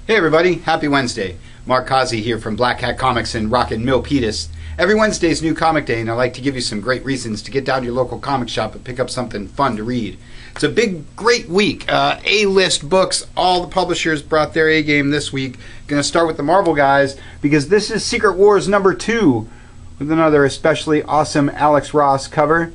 Hey everybody, happy Wednesday. Mark Causey here from Black Hat Comics in Rocket Milpitas. Every Wednesday is New Comic Day, and I like to give you some great reasons to get down to your local comic shop and pick up something fun to read. It's a great week. A-list books, all the publishers brought their A-game this week. Going to start with the Marvel guys, because this is Secret Wars #2, with another especially awesome Alex Ross cover.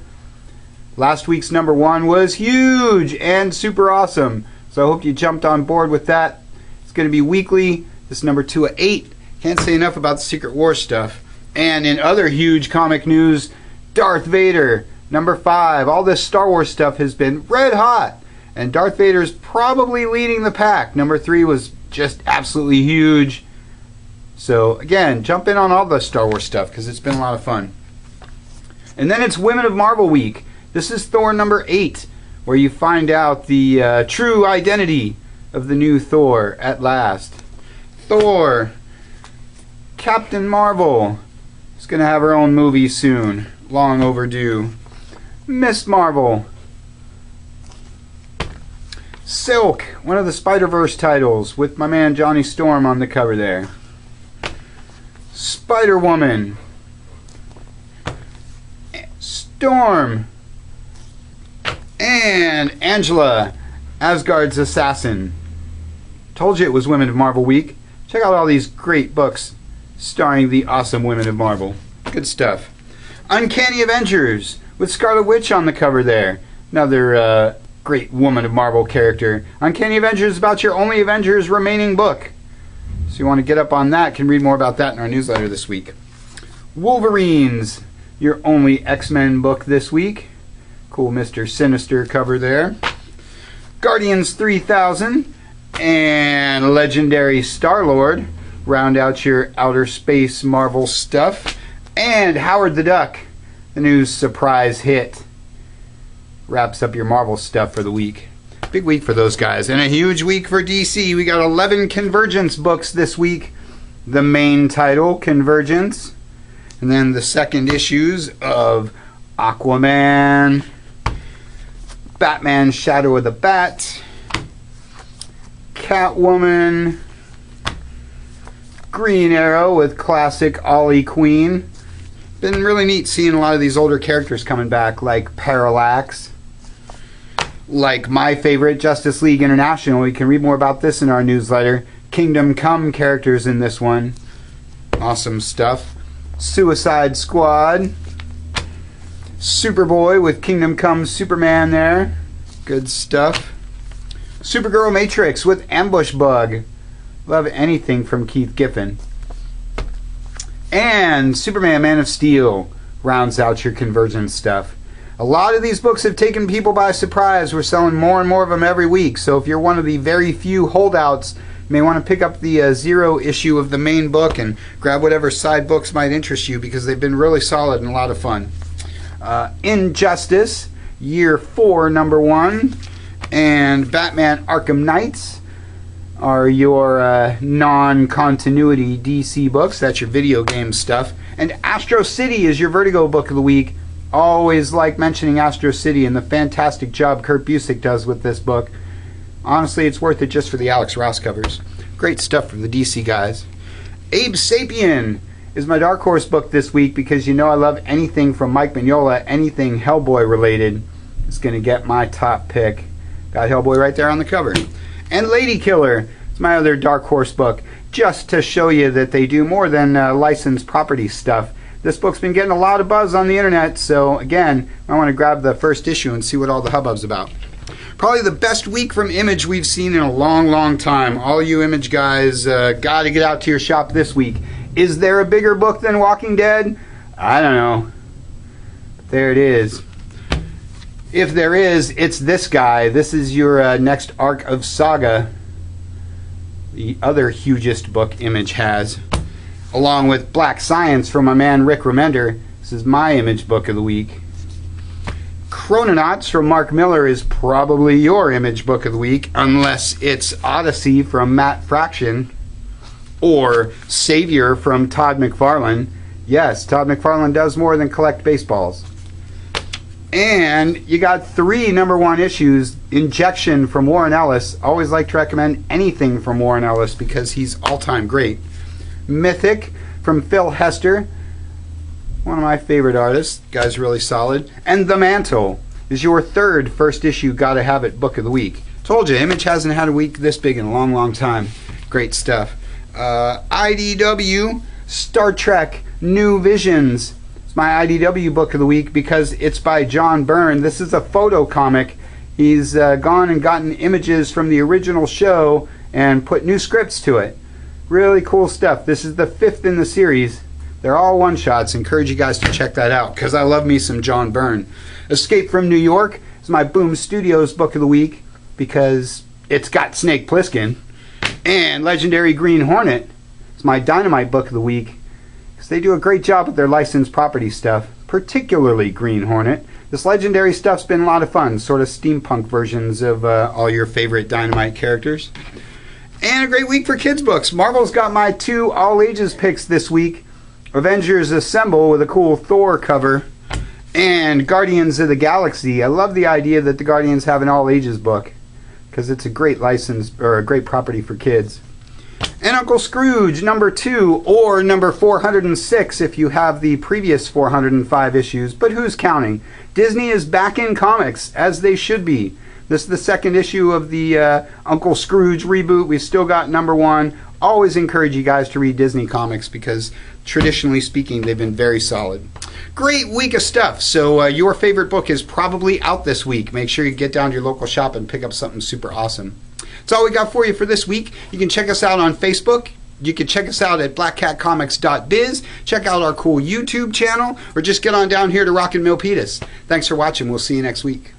Last week's #1 was huge and super awesome, so I hope you jumped on board with that. It's going to be weekly. This is #2 of 8. Can't say enough about the Secret Wars stuff. And in other huge comic news, Darth Vader, #5. All this Star Wars stuff has been red hot, and Darth Vader's probably leading the pack. #3 was just absolutely huge. So again, jump in on all the Star Wars stuff because it's been a lot of fun. And then it's Women of Marvel week. This is Thor #8, where you find out the true identity of the new Thor at last. Thor, Captain Marvel, is going to have her own movie soon. Long overdue. Miss Marvel. Silk, one of the Spider-Verse titles, with my man Johnny Storm on the cover there. Spider-Woman. Storm. And Angela, Asgard's Assassin. Told you it was Women of Marvel week. Check out all these great books starring the awesome Women of Marvel. Good stuff. Uncanny Avengers, with Scarlet Witch on the cover there. Another great Woman of Marvel character. Uncanny Avengers is about your only Avengers remaining book. So you want to get up on that, can read more about that in our newsletter this week. Wolverines, your only X-Men book this week. Cool Mr. Sinister cover there. Guardians 3000 and Legendary Star-Lord round out your outer space Marvel stuff. And Howard the Duck, the new surprise hit, wraps up your Marvel stuff for the week. Big week for those guys. And a huge week for DC. We got 11 Convergence books this week. The main title, Convergence. And then the second issues of Aquaman, Batman Shadow of the Bat, Catwoman, Green Arrow with classic Ollie Queen. Been really neat seeing a lot of these older characters coming back, like Parallax, like my favorite, Justice League International. You can read more about this in our newsletter. Kingdom Come characters in this one. Awesome stuff. Suicide Squad. Superboy with Kingdom Come Superman there. Good stuff. Supergirl Matrix with Ambush Bug. Love anything from Keith Giffen. And Superman Man of Steel rounds out your Convergence stuff. A lot of these books have taken people by surprise. We're selling more and more of them every week. So if you're one of the very few holdouts, you may want to pick up the 0 issue of the main book and grab whatever side books might interest you, because they've been really solid and a lot of fun. Injustice, Year 4, #1, and Batman Arkham Knights are your non-continuity DC books. That's your video game stuff. And Astro City is your Vertigo book of the week. Always like mentioning Astro City and the fantastic job Kurt Busiek does with this book. Honestly, it's worth it just for the Alex Ross covers. Great stuff from the DC guys. Abe Sapien is my Dark Horse book this week, because you know I love anything from Mike Mignola. Anything Hellboy related is going to get my top pick. Got Hellboy right there on the cover. And Lady Killer is my other Dark Horse book, just to show you that they do more than licensed property stuff. This book's been getting a lot of buzz on the internet, so again, I want to grab the first issue and see what all the hubbub's about. Probably the best week from Image we've seen in a long, long time. All you Image guys got to get out to your shop this week. Is there a bigger book than Walking Dead? I don't know. There it is. If there is, it's this guy. This is your next arc of Saga, the other hugest book Image has, along with Black Science from my man Rick Remender. This is my Image book of the week. Chrononauts from Mark Miller is probably your Image book of the week, unless it's Odyssey from Matt Fraction, or Savior from Todd McFarlane. Yes, Todd McFarlane does more than collect baseballs. And you got 3 #1 issues. Injection from Warren Ellis. Always like to recommend anything from Warren Ellis because he's all-time great. Mythic from Phil Hester. One of my favorite artists. Guy's really solid. And The Mantle is your 3rd first issue Gotta Have It book of the week. Told you, Image hasn't had a week this big in a long, long time. Great stuff. IDW Star Trek New Visions. It's my IDW book of the week because it's by John Byrne. This is a photo comic. He's gone and gotten images from the original show and put new scripts to it. Really cool stuff. This is the 5th in the series. They're all one-shots. Encourage you guys to check that out because I love me some John Byrne. Escape from New York is my Boom Studios book of the week because it's got Snake Plissken. And Legendary Green Hornet is my Dynamite book of the week. They do a great job with their licensed property stuff, particularly Green Hornet. This Legendary stuff's been a lot of fun, sort of steampunk versions of all your favorite Dynamite characters. And a great week for kids' books. Marvel's got my 2 all-ages picks this week. Avengers Assemble with a cool Thor cover, and Guardians of the Galaxy. I love the idea that the Guardians have an all-ages book, because it's a great license, or a great property for kids. And Uncle Scrooge, #2, or number 406 if you have the previous 405 issues, but who's counting? Disney is back in comics, as they should be. This is the 2nd issue of the Uncle Scrooge reboot. We've still got #1. Always encourage you guys to read Disney comics because, traditionally speaking, they've been very solid. Great week of stuff. So your favorite book is probably out this week. Make sure you get down to your local shop and pick up something super awesome. That's all we got for you for this week. You can check us out on Facebook. You can check us out at blackcatcomics.biz. Check out our cool YouTube channel, or just get on down here to Rockin' Milpitas. Thanks for watching. We'll see you next week.